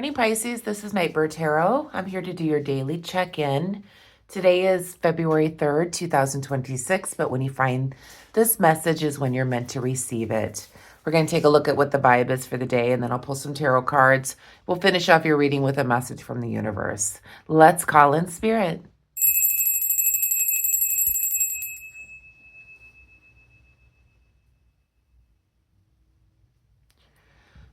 Morning, Pisces. This is Nightbird Tarot. I'm here to do your daily check-in. Today is February 3rd, 2026, but when you find this message is when you're meant to receive it. We're going to take a look at what the vibe is for the day, and then I'll pull some tarot cards. We'll finish off your reading with a message from the universe. Let's call in spirit.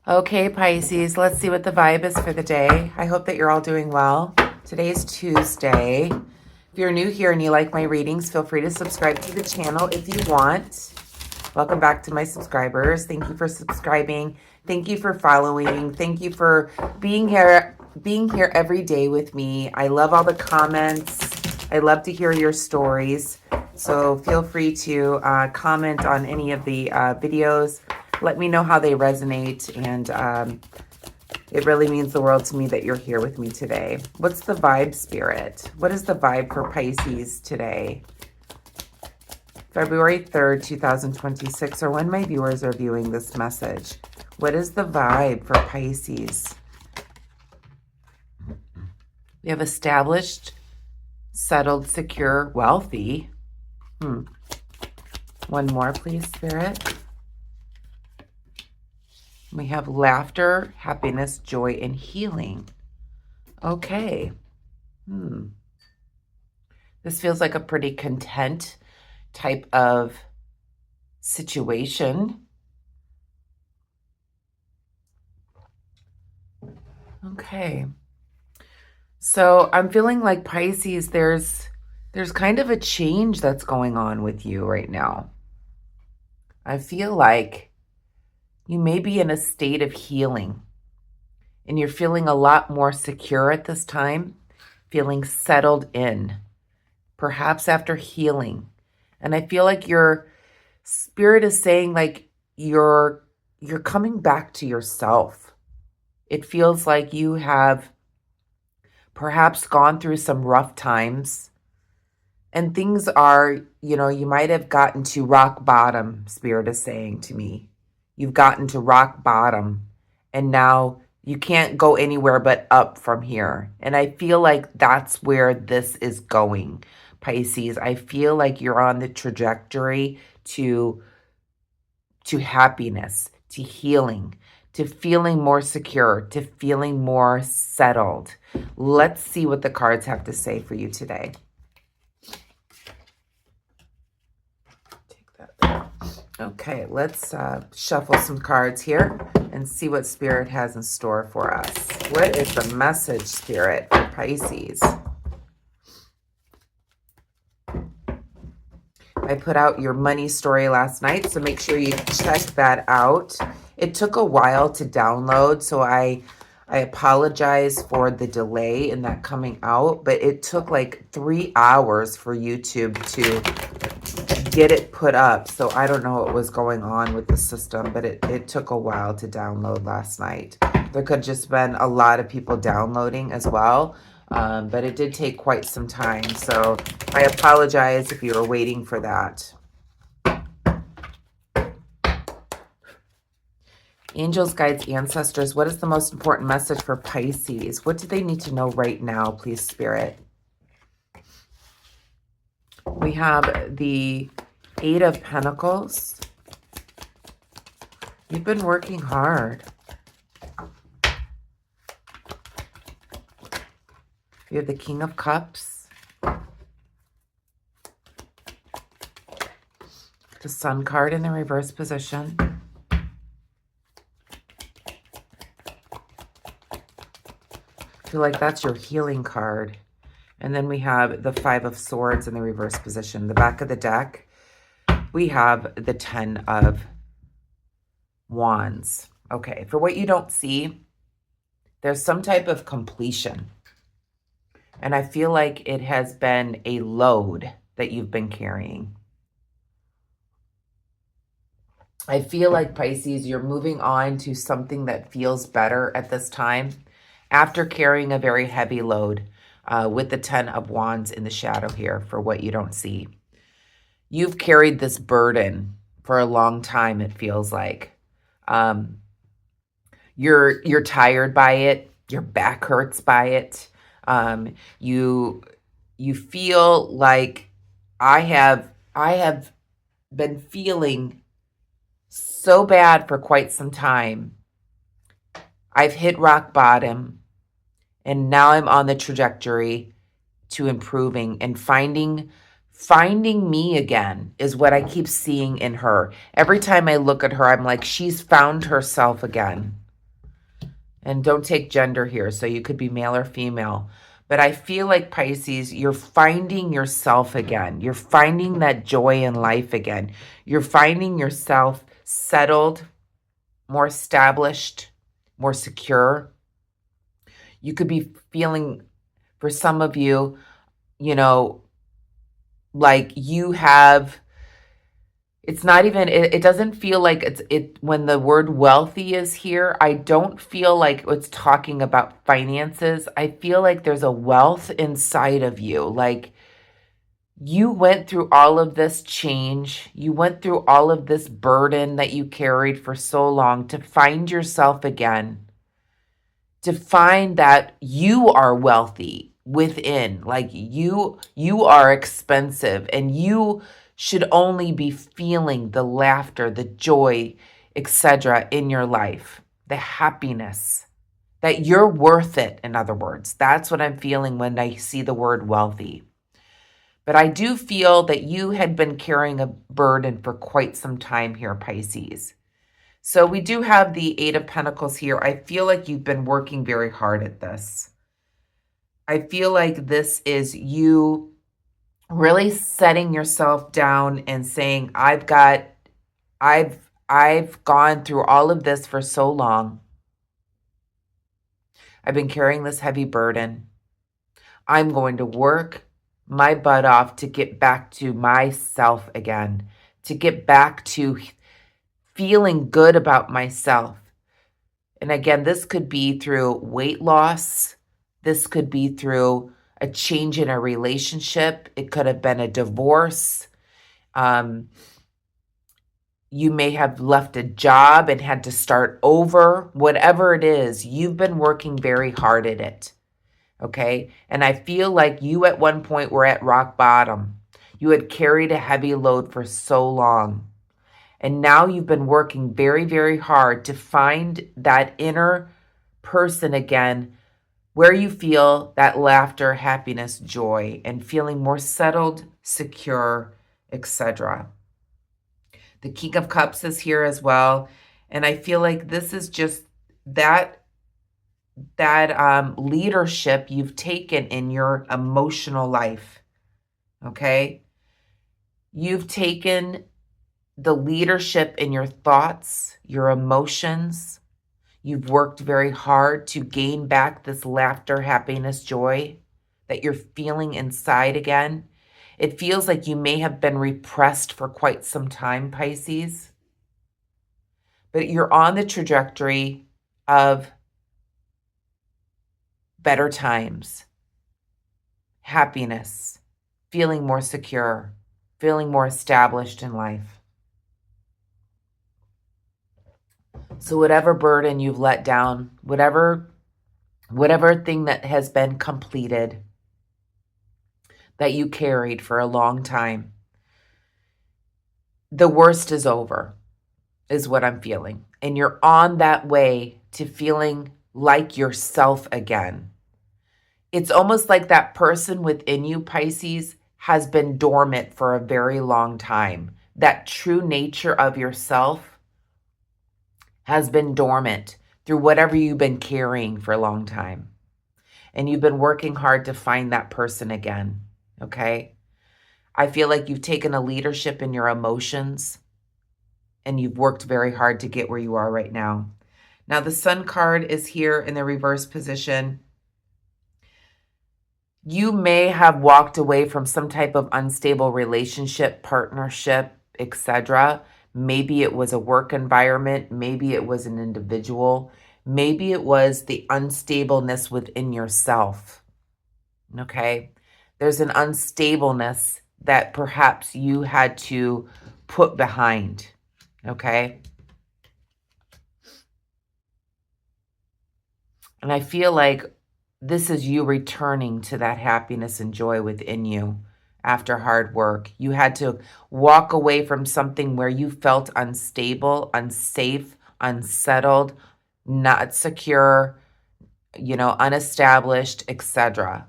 Okay, Pisces, let's see what the vibe is for the day. I hope that you're all doing well. Today is Tuesday. If you're new here and you like my readings, feel free to subscribe to the channel if you want. Welcome back to my subscribers. Thank you for subscribing. Thank you for following. Thank you for being here every day with me. I love all the comments. I love to hear your stories. So feel free to comment on any of the videos. Let me know how they resonate, and it really means the world to me that you're here with me today. What's the vibe, Spirit? What is the vibe for Pisces today? February 3rd, 2026, or when my viewers are viewing this message. What is the vibe for Pisces? We have established, settled, secure, wealthy. One more, please, Spirit. We have laughter, happiness, joy, and healing. Okay. This feels like a pretty content type of situation. Okay. So I'm feeling like Pisces, there's kind of a change that's going on with you right now. I feel like you may be in a state of healing, and you're feeling a lot more secure at this time, feeling settled in, perhaps after healing. And I feel like your spirit is saying like you're coming back to yourself. It feels like you have perhaps gone through some rough times, and things are, you might have gotten to rock bottom, Spirit is saying to me. You've gotten to rock bottom, and now you can't go anywhere but up from here. And I feel like that's where this is going, Pisces. I feel like you're on the trajectory to happiness, to healing, to feeling more secure, to feeling more settled. Let's see what the cards have to say for you today. Okay, let's shuffle some cards here and see what Spirit has in store for us. What is the message, Spirit, for Pisces? I put out your money story last night, so make sure you check that out. It took a while to download, so I apologize for the delay in that coming out, but it took like 3 hours for YouTube to get it put up. So I don't know what was going on with the system, but it took a while to download last night. There could just been a lot of people downloading as well, but it did take quite some time. So I apologize if you were waiting for that. Angels, guides, ancestors, what is the most important message for Pisces? What do they need to know right now, please, Spirit? We have the Eight of Pentacles. You've been working hard. You have the King of Cups. The Sun card in the reverse position. I feel like that's your healing card. And then we have the Five of Swords in the reverse position. The back of the deck, we have the Ten of Wands. Okay, for what you don't see, there's some type of completion. And I feel like it has been a load that you've been carrying. I feel like, Pisces, you're moving on to something that feels better at this time after carrying a very heavy load with the Ten of Wands in the shadow here for what you don't see. You've carried this burden for a long time, it feels like. You're tired by it. Your back hurts by it. You feel like I have been feeling so bad for quite some time. I've hit rock bottom, and now I'm on the trajectory to improving and finding me again is what I keep seeing in her. Every time I look at her, I'm like, she's found herself again. And don't take gender here, so you could be male or female. But I feel like, Pisces, you're finding yourself again. You're finding that joy in life again. You're finding yourself settled, more established, more secure. You could be feeling, for some of you, like you have, it's not even, it doesn't feel like when the word wealthy is here, I don't feel like it's talking about finances. I feel like there's a wealth inside of you. Like you went through all of this change. You went through all of this burden that you carried for so long to find yourself again, to find that you are wealthy within. Like you are expensive, and you should only be feeling the laughter, the joy, etc. in your life, the happiness, that you're worth it. In other words, that's what I'm feeling when I see the word wealthy. But I do feel that you had been carrying a burden for quite some time here, Pisces. So we do have the Eight of Pentacles here. I feel like you've been working very hard at this. I feel like this is you really setting yourself down and saying, I've gone through all of this for so long. I've been carrying this heavy burden. I'm going to work my butt off to get back to myself again, to get back to feeling good about myself. And again, this could be through weight loss. This could be through a change in a relationship. It could have been a divorce. You may have left a job and had to start over. Whatever it is, you've been working very hard at it. Okay? And I feel like you at one point were at rock bottom. You had carried a heavy load for so long. And now you've been working very, very hard to find that inner person again where you feel that laughter, happiness, joy, and feeling more settled, secure, etc. The King of Cups is here as well. And I feel like this is just that leadership you've taken in your emotional life. Okay? You've taken the leadership in your thoughts, your emotions. You've worked very hard to gain back this laughter, happiness, joy that you're feeling inside again. It feels like you may have been repressed for quite some time, Pisces. But you're on the trajectory of better times, happiness, feeling more secure, feeling more established in life. So whatever burden you've let down, whatever thing that has been completed that you carried for a long time, the worst is over, is what I'm feeling. And you're on that way to feeling like yourself again. It's almost like that person within you, Pisces, has been dormant for a very long time. That true nature of yourself has been dormant through whatever you've been carrying for a long time. And you've been working hard to find that person again, okay? I feel like you've taken a leadership in your emotions, and you've worked very hard to get where you are right now. Now, the Sun card is here in the reverse position. You may have walked away from some type of unstable relationship, partnership, etc. Maybe it was a work environment. Maybe it was an individual. Maybe it was the unstableness within yourself. Okay? There's an unstableness that perhaps you had to put behind. Okay? And I feel like this is you returning to that happiness and joy within you after hard work. You had to walk away from something where you felt unstable, unsafe, unsettled, not secure, unestablished, etc.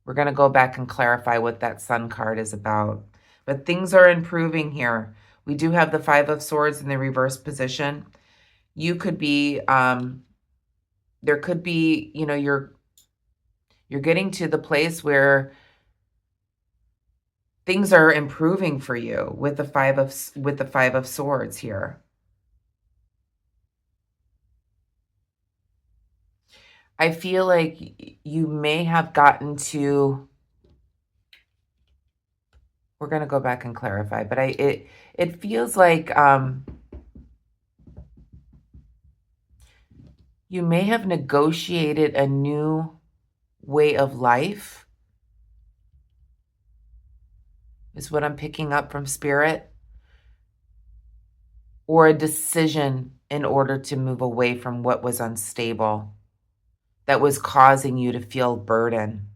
We're going to go back and clarify what that Sun card is about. But things are improving here. We do have the Five of Swords in the reverse position. You could be, there could be, you're getting to the place where things are improving for you with the Five of Swords here. I feel like you may have gotten to, we're going to go back and clarify, but it feels like you may have negotiated a new way of life, is what I'm picking up from Spirit, or a decision in order to move away from what was unstable, that was causing you to feel burden.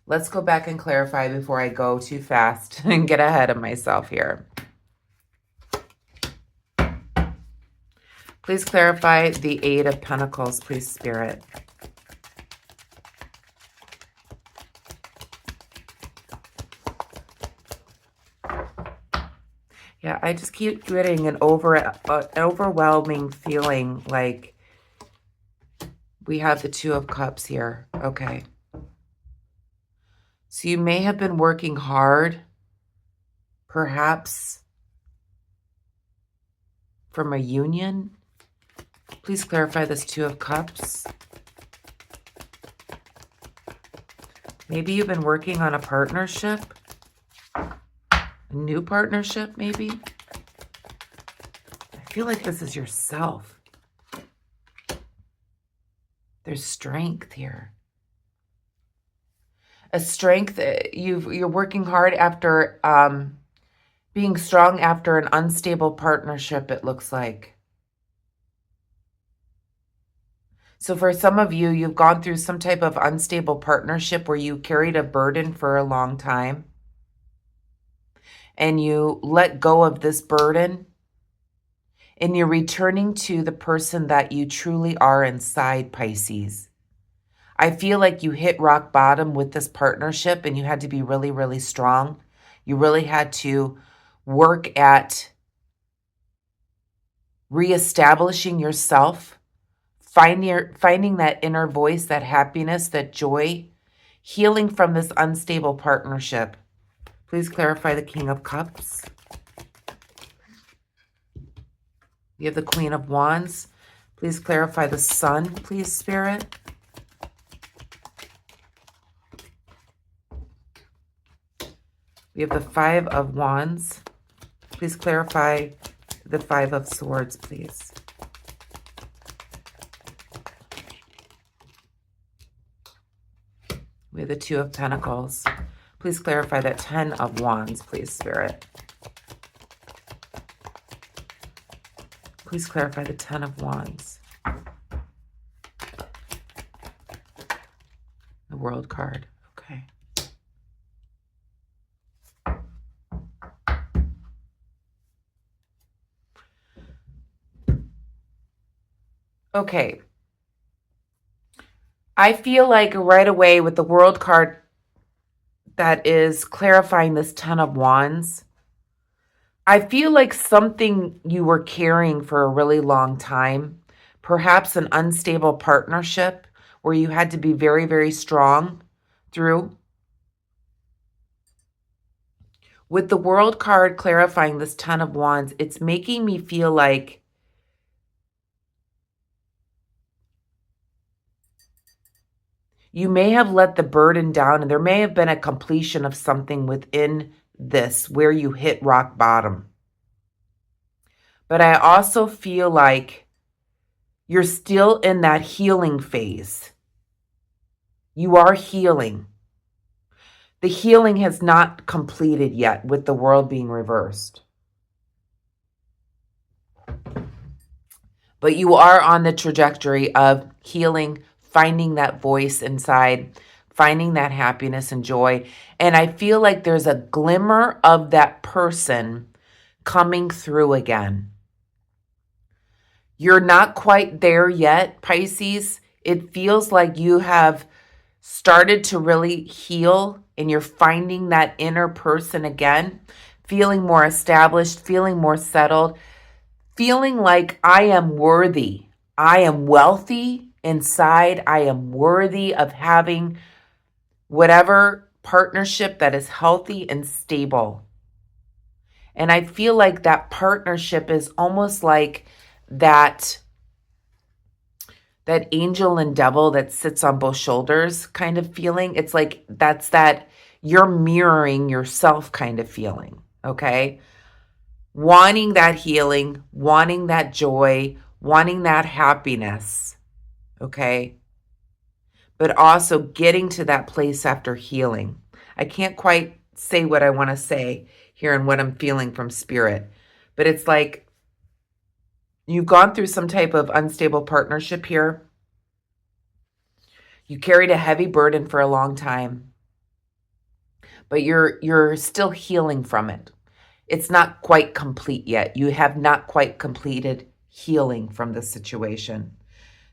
Let's go back and clarify before I go too fast and get ahead of myself here. Please clarify the Eight of Pentacles, please, Spirit. Yeah, I just keep getting an overwhelming feeling like we have the Two of Cups here. Okay. So you may have been working hard, perhaps from a union. Please clarify this Two of Cups. Maybe you've been working on a partnership, a new partnership maybe. I feel like this is yourself. There's strength here. A strength, you're working hard after being strong after an unstable partnership, it looks like. So for some of you, you've gone through some type of unstable partnership where you carried a burden for a long time and you let go of this burden and you're returning to the person that you truly are inside, Pisces. I feel like you hit rock bottom with this partnership and you had to be really, really strong. You really had to work at reestablishing yourself, finding that inner voice, that happiness, that joy, healing from this unstable partnership. Please clarify the King of Cups. We have the Queen of Wands. Please clarify the Sun, please, Spirit. We have the Five of Wands. Please clarify the Five of Swords, please. We have the Two of Pentacles. Please clarify that Ten of Wands, please, Spirit. Please clarify the Ten of Wands. The World card. Okay. Okay. I feel like right away with the World card that is clarifying this Ten of Wands, I feel like something you were carrying for a really long time, perhaps an unstable partnership where you had to be very, very strong through. With the World card clarifying this Ten of Wands, it's making me feel like you may have let the burden down and there may have been a completion of something within this where you hit rock bottom. But I also feel like you're still in that healing phase. You are healing. The healing has not completed yet with the world being reversed. But you are on the trajectory of healing, finding that voice inside, finding that happiness and joy. And I feel like there's a glimmer of that person coming through again. You're not quite there yet, Pisces. It feels like you have started to really heal and you're finding that inner person again, feeling more established, feeling more settled, feeling like I am worthy. I am wealthy inside. I am worthy of having whatever partnership that is healthy and stable. And I feel like that partnership is almost like that angel and devil that sits on both shoulders kind of feeling. It's like that's that you're mirroring yourself kind of feeling, okay? Wanting that healing, wanting that joy, wanting that happiness, okay? But also getting to that place after healing. I can't quite say what I want to say here and what I'm feeling from spirit, but it's like you've gone through some type of unstable partnership here. You carried a heavy burden for a long time, but you're still healing from it. It's not quite complete yet. You have not quite completed healing from this situation.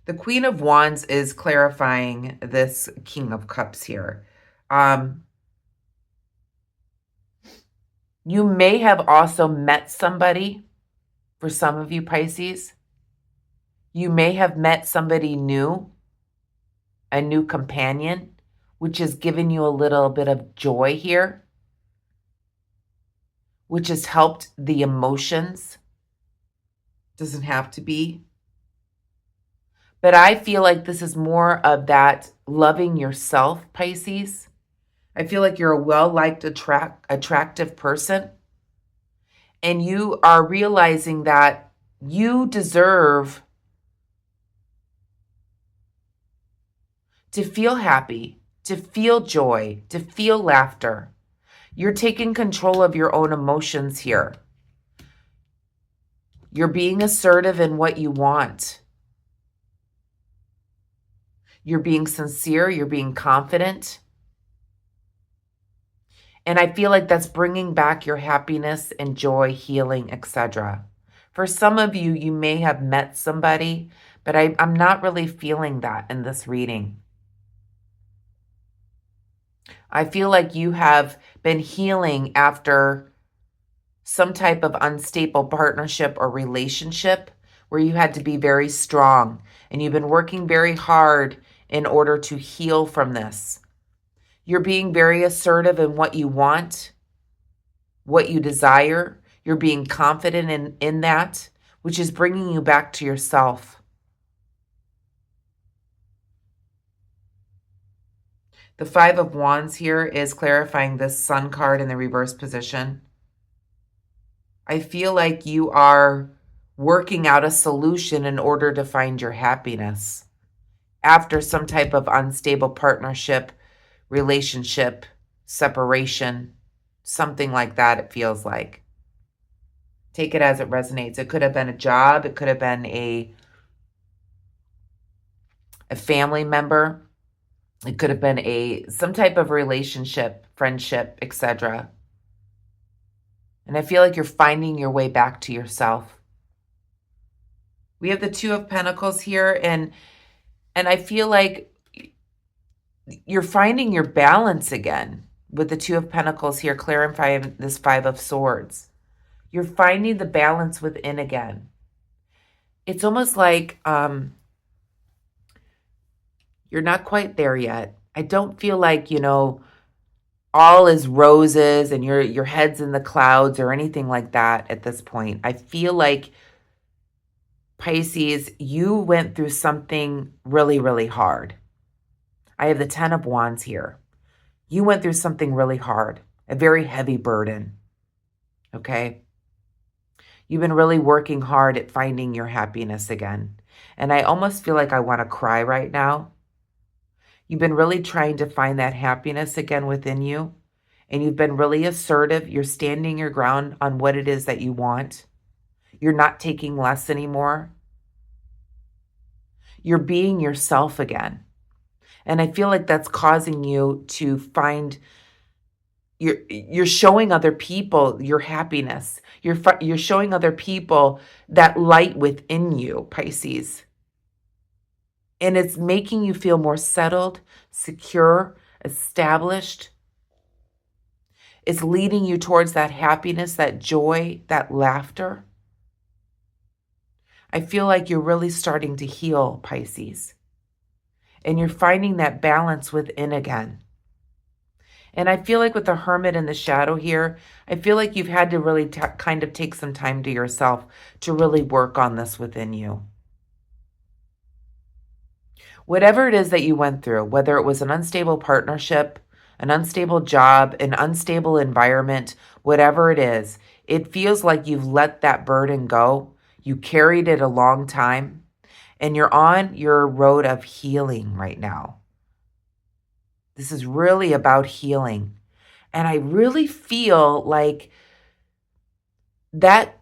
The Queen of Wands is clarifying this King of Cups here. You may have also met somebody, for some of you Pisces. You may have met somebody new, a new companion, which has given you a little bit of joy here, which has helped the emotions. Doesn't have to be. But I feel like this is more of that loving yourself, Pisces. I feel like you're a well-liked, attractive person. And you are realizing that you deserve to feel happy, to feel joy, to feel laughter. You're taking control of your own emotions here. You're being assertive in what you want. You're being sincere. You're being confident. And I feel like that's bringing back your happiness and joy, healing, etc. For some of you, you may have met somebody, but I'm not really feeling that in this reading. I feel like you have been healing after some type of unstable partnership or relationship where you had to be very strong and you've been working very hard in order to heal from this. You're being very assertive in what you want, what you desire. You're being confident in that, which is bringing you back to yourself. The Five of Wands here is clarifying this Sun card in the reverse position. I feel like you are working out a solution in order to find your happiness after some type of unstable partnership, relationship, separation, something like that it feels like. Take it as it resonates. It could have been a job. It could have been a family member. It could have been some type of relationship, friendship, etc. And I feel like you're finding your way back to yourself. We have the Two of Pentacles here, and I feel like you're finding your balance again with the Two of Pentacles here, clarifying this Five of Swords. You're finding the balance within again. It's almost like you're not quite there yet. I don't feel like, all is roses and your head's in the clouds or anything like that at this point. I feel like, Pisces, you went through something really, really hard. I have the Ten of Wands here. You went through something really hard, a very heavy burden, okay? You've been really working hard at finding your happiness again. And I almost feel like I want to cry right now. You've been really trying to find that happiness again within you. And you've been really assertive. You're standing your ground on what it is that you want. You're not taking less anymore. You're being yourself again. And I feel like that's causing you to find you're showing other people your happiness. You're showing other people that light within you, Pisces. And it's making you feel more settled, secure, established. It's leading you towards that happiness, that joy, that laughter. I feel like you're really starting to heal, Pisces. And you're finding that balance within again. And I feel like with the Hermit in the shadow here, I feel like you've had to really kind of take some time to yourself to really work on this within you. Whatever it is that you went through, whether it was an unstable partnership, an unstable job, an unstable environment, whatever it is, it feels like you've let that burden go. You carried it a long time, and you're on your road of healing right now. This is really about healing. And I really feel like that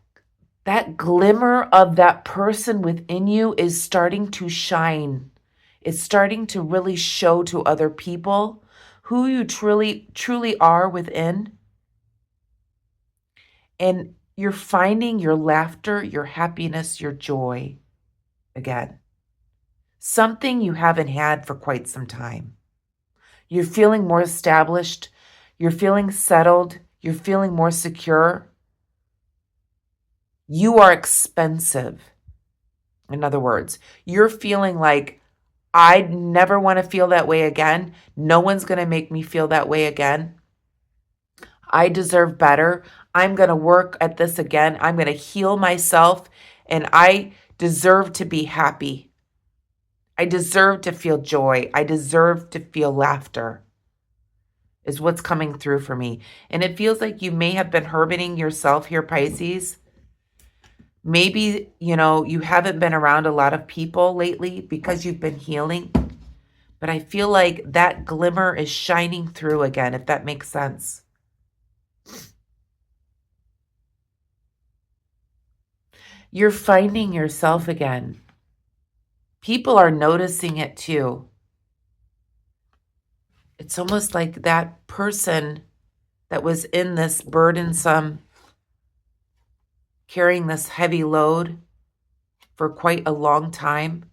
glimmer of that person within you is starting to shine. It's starting to really show to other people who you truly are within. And you're finding your laughter, your happiness, your joy again. Something you haven't had for quite some time. You're feeling more established. You're feeling settled. You're feeling more secure. You are expensive. In other words, you're feeling like, I never want to feel that way again. No one's going to make me feel that way again. I deserve better. I'm going to work at this again. I'm going to heal myself, and I deserve to be happy. I deserve to feel joy. I deserve to feel laughter, is what's coming through for me. And it feels like you may have been hermiting yourself here, Pisces. Maybe, you haven't been around a lot of people lately because you've been healing. But I feel like that glimmer is shining through again, if that makes sense. You're finding yourself again. People are noticing it too. It's almost like that person that was in this burdensome, carrying this heavy load for quite a long time,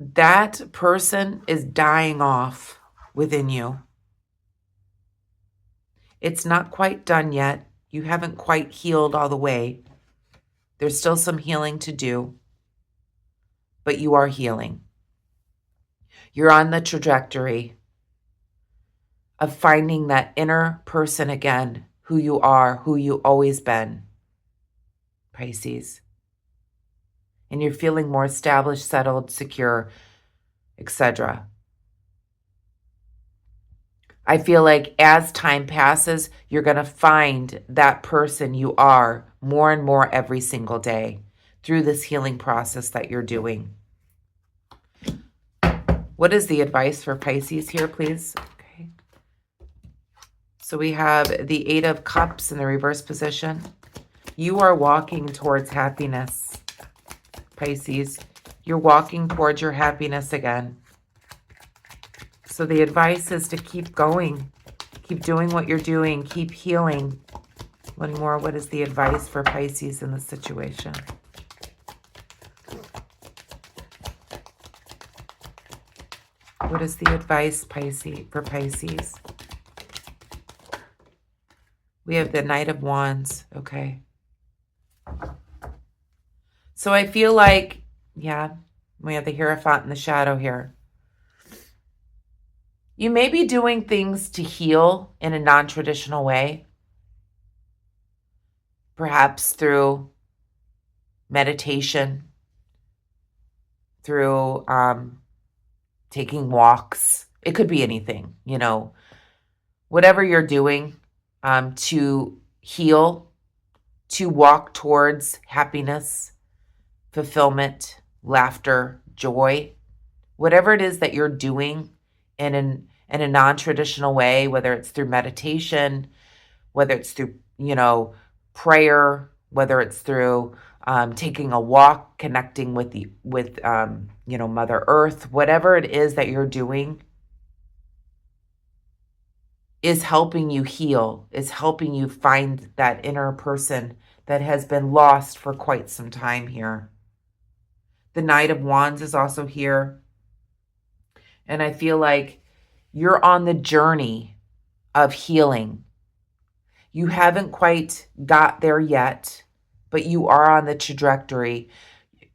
that person is dying off within you. It's not quite done yet. You haven't quite healed all the way. There's still some healing to do, but you are healing. You're on the trajectory of finding that inner person again, who you are, who you always been, Pisces. And you're feeling more established, settled, secure, etc. I feel like as time passes, you're going to find that person you are more and more every single day through this healing process that you're doing. What is the advice for Pisces here, please? Okay. So we have the Eight of Cups in the reverse position. You are walking towards happiness, Pisces. You're walking towards your happiness again. So the advice is to keep going. Keep doing what you're doing. Keep healing. One more. What is the advice for Pisces in this situation? What is the advice, Pisces, for Pisces? We have the Knight of Wands. Okay. So I feel like, yeah, we have the Hierophant in the shadow here. You may be doing things to heal in a non-traditional way. Perhaps through meditation, through taking walks. It could be anything, whatever you're doing to heal, to walk towards happiness, fulfillment, laughter, joy, whatever it is that you're doing in a non-traditional way, whether it's through meditation, whether it's through, prayer, whether it's through taking a walk, connecting with Mother Earth, whatever it is that you're doing is helping you heal, is helping you find that inner person that has been lost for quite some time here. The Knight of Wands is also here. And I feel like you're on the journey of healing. You haven't quite got there yet, but you are on the trajectory.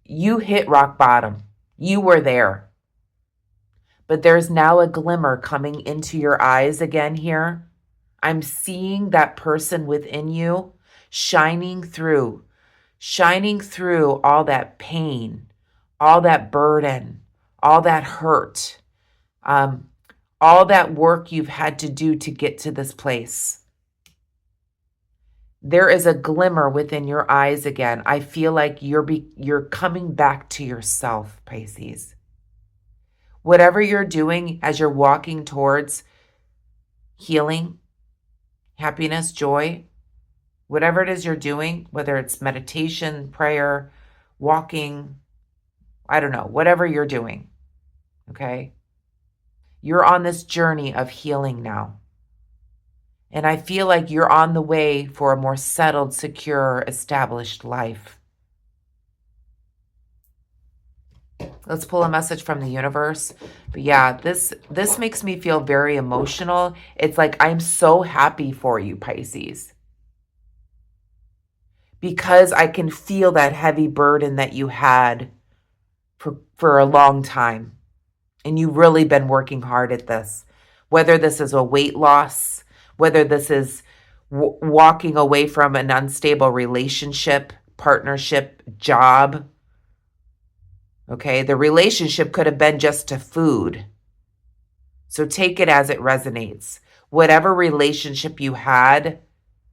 You hit rock bottom. You were there. But there's now a glimmer coming into your eyes again here. I'm seeing that person within you shining through all that pain, all that burden, all that hurt, all that work you've had to do to get to this place. There is a glimmer within your eyes again. I feel like you're coming back to yourself, Pisces. Whatever you're doing as you're walking towards healing, happiness, joy, whatever it is you're doing, whether it's meditation, prayer, walking, I don't know, whatever you're doing, okay? You're on this journey of healing now. And I feel like you're on the way for a more settled, secure, established life. Let's pull a message from the universe. But yeah, this makes me feel very emotional. It's like I'm so happy for you, Pisces. Because I can feel that heavy burden that you had for a long time. And you've really been working hard at this. Whether this is a weight loss, whether this is walking away from an unstable relationship, partnership, job. Okay, the relationship could have been just to food. So take it as it resonates. Whatever relationship you had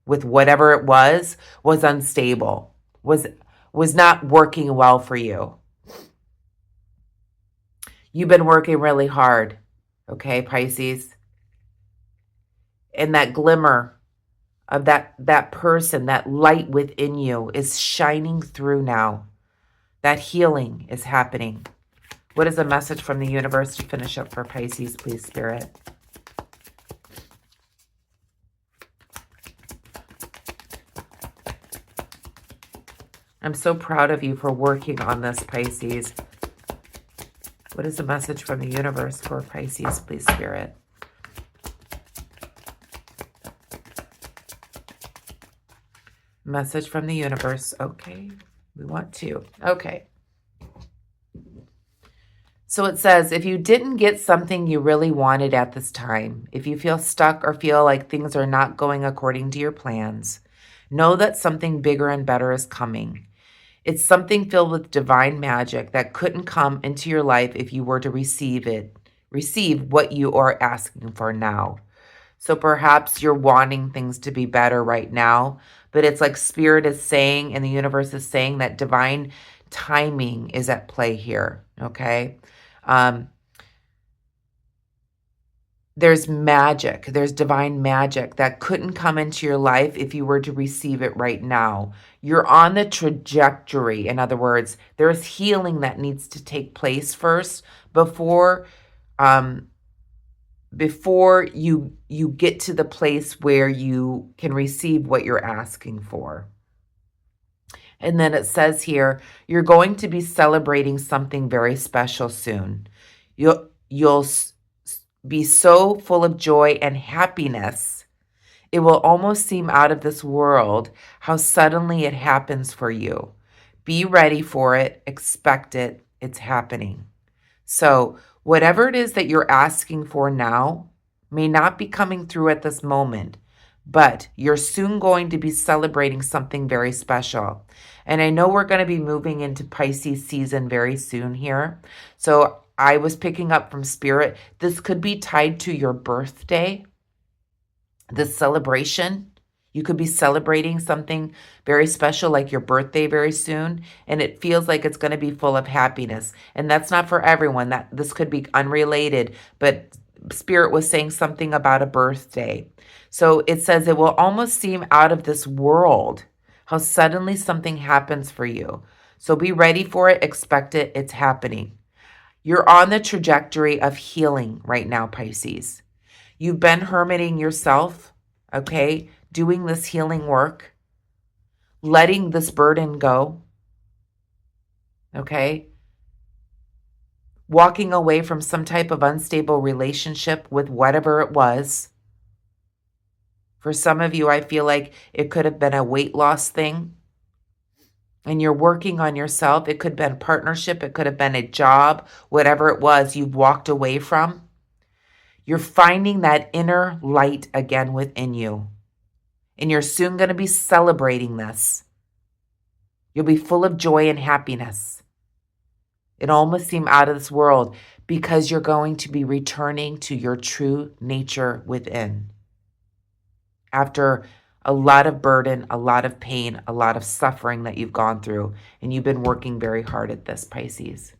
with whatever it was unstable, was not working well for you. You've been working really hard, okay, Pisces? And that glimmer of that person, that light within you is shining through now. That healing is happening. What is a message from the universe to finish up for Pisces, please, Spirit? I'm so proud of you for working on this, Pisces. What is a message from the universe for Pisces, please, Spirit? Message from the universe. Okay, we want to. Okay. So it says, if you didn't get something you really wanted at this time, if you feel stuck or feel like things are not going according to your plans, know that something bigger and better is coming. It's something filled with divine magic that couldn't come into your life if you were to receive what you are asking for now. So perhaps you're wanting things to be better right now, but it's like Spirit is saying and the universe is saying that divine timing is at play here, okay? There's magic, there's divine magic that couldn't come into your life if you were to receive it right now. You're on the trajectory. In other words, there's healing that needs to take place first before you get to the place where you can receive what you're asking for. And then it says here, you're going to be celebrating something very special soon. You'll be so full of joy and happiness. It will almost seem out of this world how suddenly it happens for you. Be ready for it. Expect it. It's happening. So whatever it is that you're asking for now may not be coming through at this moment, but you're soon going to be celebrating something very special. And I know we're going to be moving into Pisces season very soon here. So I was picking up from Spirit, this could be tied to your birthday, this celebration. You could be celebrating something very special like your birthday very soon, and it feels like it's going to be full of happiness. And that's not for everyone. This could be unrelated, but Spirit was saying something about a birthday. So it says it will almost seem out of this world how suddenly something happens for you. So be ready for it, expect it, it's happening. You're on the trajectory of healing right now, Pisces. You've been hermiting yourself, okay? Doing this healing work, letting this burden go, okay? Walking away from some type of unstable relationship with whatever it was. For some of you, I feel like it could have been a weight loss thing, and you're working on yourself. It could have been a partnership. It could have been a job, whatever it was you've walked away from. You're finding that inner light again within you. And you're soon going to be celebrating this. You'll be full of joy and happiness. It almost seems out of this world because you're going to be returning to your true nature within. After a lot of burden, a lot of pain, a lot of suffering that you've gone through, and you've been working very hard at this, Pisces.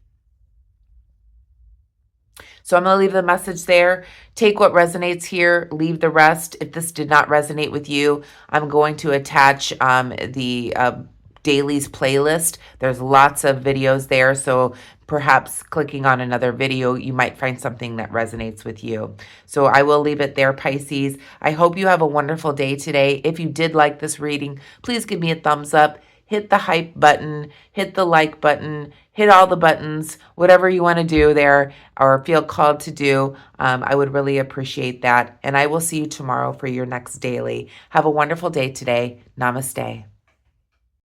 So I'm going to leave the message there. Take what resonates here, leave the rest. If this did not resonate with you, I'm going to attach the dailies playlist. There's lots of videos there, so perhaps clicking on another video, you might find something that resonates with you. So I will leave it there, Pisces. I hope you have a wonderful day today. If you did like this reading, please give me a thumbs up. Hit the hype button, hit the like button, hit all the buttons, whatever you want to do there or feel called to do. I would really appreciate that. And I will see you tomorrow for your next daily. Have a wonderful day today. Namaste.